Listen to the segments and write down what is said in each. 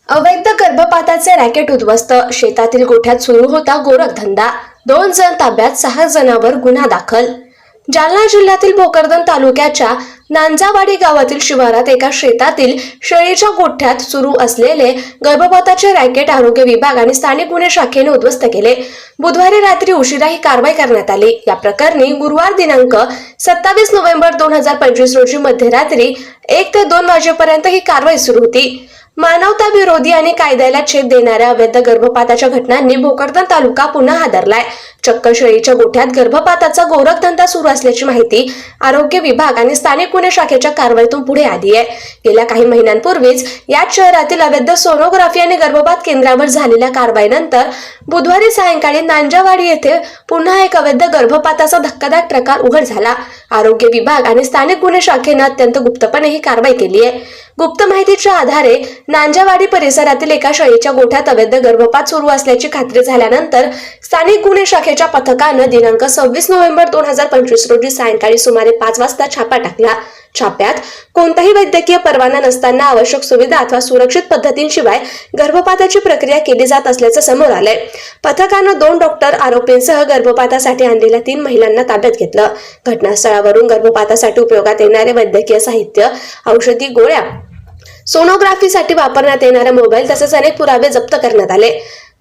अवैध गर्भपाताचे रॅकेट उद्ध्वस्त, शेतातील गोठ्यात सुरू होता गोरखधंदा, 2 जण ताब्यात, 6 जणांवर गुन्हा दाखल. जालना जिल्ह्यातील भोकरदन तालुक्याच्या नांजावाडी गावातील शिवारात एका शेतातील शेळीच्या गोठ्यात सुरू असलेले गर्भपाताचे रॅकेट आरोग्य विभाग आणि स्थानिक गुन्हे शाखेने उद्ध्वस्त केले. बुधवारी रात्री उशिरा ही कारवाई करण्यात आली. या प्रकरणी गुरुवार दिनांक 27 नोव्हेंबर 2025 रोजी मध्यरात्री 1 ते 2 वाजेपर्यंत ही कारवाई सुरू होती. मानवता विरोधी आणि कायद्याला छेद देणाऱ्या अवैध गर्भपाताच्या घटनांनी भोकरदन तालुका पुन्हा हादरलाय. चक्क शेळीच्या गोठ्यात गर्भपाताचा गोरखधंदा सुरू असल्याची माहिती आरोग्य विभाग आणि स्थानिक गुन्हे शाखेच्या कारवाईतून पुढे आली आहे. गेल्या काही महिन्यांपूर्वीच याच शहरातील अवैध सोनोग्राफी आणि गर्भपात केंद्रावर झालेल्या कारवाईनंतर बुधवारी सायंकाळी नांजावाडी येथे पुन्हा एक अवैध गर्भपाताचा धक्कादायक प्रकार उघड झाला. आरोग्य विभाग आणि स्थानिक गुन्हे शाखेने अत्यंत गुप्तपणे ही कारवाई केली आहे. गुप्त माहितीच्या आधारे नांजावाडी परिसरातील एका शेळीच्या गोठ्यात अवैध गर्भपात सुरू असल्याची खात्री झाल्यानंतर स्थानिक गुन्हे शाखेच्या पथकानं दिनांक 26 नोव्हेंबर 2025 रोजी सायंकाळी सुमारे 5 वाजता छापा टाकला. छाप्यात कोणताही वैद्यकीय परवाना नसताना आवश्यक सुविधा अथवा सुरक्षित पद्धतींशिवाय गर्भपाताची प्रक्रिया केली जात असल्याचं समोर आलंय. पथकानं 2 डॉक्टर, आरोपींसह गर्भपातासाठी आणलेल्या 3 महिलांना ताब्यात घेतलं. घटनास्थळावरून गर्भपातासाठी उपयोगात येणारे वैद्यकीय साहित्य, औषधी गोळ्या, सोनोग्राफीसाठी वापरण्यात येणारा मोबाईल तसेच अनेक पुरावे जप्त करण्यात आले.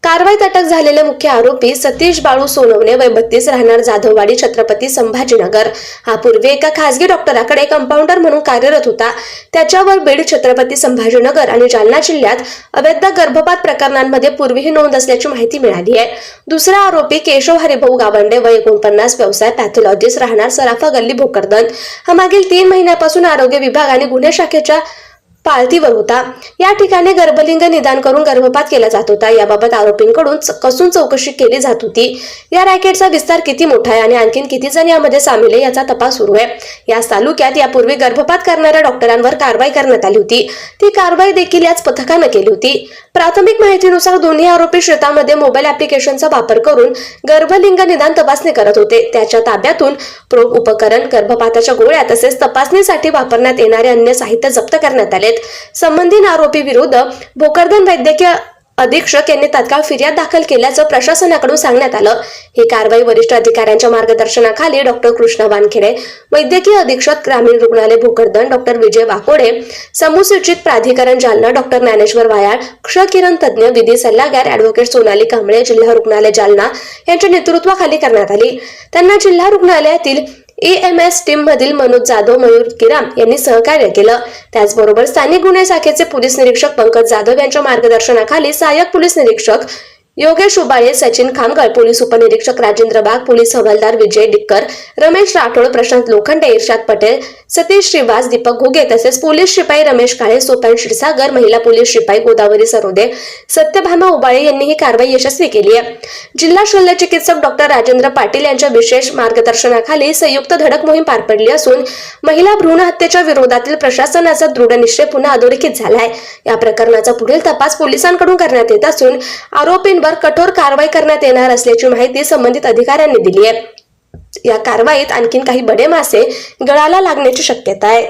कारवाईत अटक झालेले मुख्य आरोपी सतीश बाळू सोनवणे, वय 32, राहणार जाधववाडी, छत्रपती संभाजीनगर, हा पूर्वी एका खासगी डॉक्टराकडे कंपाऊंडर म्हणून कार्यरत होता. त्याच्यावर बीड, छत्रपती संभाजीनगर आणि जालना जिल्ह्यात अवैध गर्भपात प्रकरणांमध्ये पूर्वीही नोंद असल्याची माहिती मिळाली आहे. दुसरा आरोपी केशव हरिभाऊ गावंडे, वय 49, व्यवसाय पॅथॉलॉजिस्ट, राहणार सराफा गल्ली, भोकरदन, हा मागील 3 महिन्यापासून आरोग्य विभाग आणि गुन्हे शाखेच्या पाळतीवर होता. या ठिकाणी गर्भलिंग निदान करून गर्भपात केला जात होता. याबाबत आरोपींकडून कसून चौकशी केली जात होती. या रॅकेटचा विस्तार किती मोठा आहे आणि आणखीन किती जण यामध्ये सामील आहे याचा तपास सुरू आहे. या तालुक्यात यापूर्वी गर्भपात करणाऱ्या डॉक्टरांवर कारवाई करण्यात आली होती. ती कारवाई देखील याच पथकानं केली होती. प्राथमिक माहितीनुसार दोन्ही आरोपी शेतामध्ये मोबाईल ऍप्लिकेशनचा वापर करून गर्भलिंग निदान तपासणी करत होते. त्याच्या ताब्यातून प्रोब उपकरण, गर्भपाताच्या गोळ्या तसेच तपासणीसाठी वापरण्यात येणारे अन्य साहित्य जप्त करण्यात आले. संबंधित आरोपी विरुद्ध भोकरदन वैद्यकीय अधीक्षक यांनी तात्काळ फिर्याद दाखल केल्याचं प्रशासनाकडून सांगण्यात आलं. ही कारवाई वरिष्ठ अधिकाऱ्यांच्या मार्गदर्शनाखाली डॉक्टर कृष्णा वानखेडे, वैद्यकीय अधीक्षक ग्रामीण रुग्णालय भोकरदन, डॉक्टर विजय वाकोडे, समुचित प्राधिकरण जालना, डॉक्टर ज्ञानेश्वर वायाळ, क्षकिरण तज्ञ, विधी सल्लागार ॲडव्होकेट सोनाली कांबळे, जिल्हा रुग्णालय जालना यांच्या नेतृत्वाखाली करण्यात आली. त्यांना जिल्हा रुग्णालयातील EMS टीम मधील मनोज जाधव, मयूर किराम यांनी सहकार्य केलं. त्याचबरोबर स्थानिक गुन्हे शाखेचे पोलीस निरीक्षक पंकज जाधव यांच्या मार्गदर्शनाखाली सहाय्यक पोलीस निरीक्षक योगेश उबाळे, सचिन खामगळ, पोलीस उपनिरीक्षक राजेंद्र बाग, पोलीस हवालदार विजय डिक्कर, रमेश राठोड, प्रशांत लोखंडे, इर्शाद पटेल, सतीश श्रीवास, दीपक घुगे तसेच पोलीस शिपाई रमेश काळे, सोपान क्षीरसागर, महिला पोलीस शिपाई गोदावरी सरोदे, सत्यभामा उबाळे यांनी ही कारवाई यशस्वी केली आहे. जिल्हा शल्य चिकित्सक डॉक्टर राजेंद्र पाटील यांच्या विशेष मार्गदर्शनाखाली संयुक्त धडक मोहीम पार पडली असून महिला भ्रूण हत्येच्या विरोधातील प्रशासनाचा दृढ निश्चय पुन्हा अधोरेखित झालाय. या प्रकरणाचा पुढील तपास पोलिसांकडून करण्यात येत असून आरोपींवर कठोर कारवाई करण्यात येणार असल्याची माहिती संबंधित अधिकाऱ्यांनी दिली आहे. या कारवाईत आणखीन काही बडे मासे गळाला लागण्याची शक्यता आहे.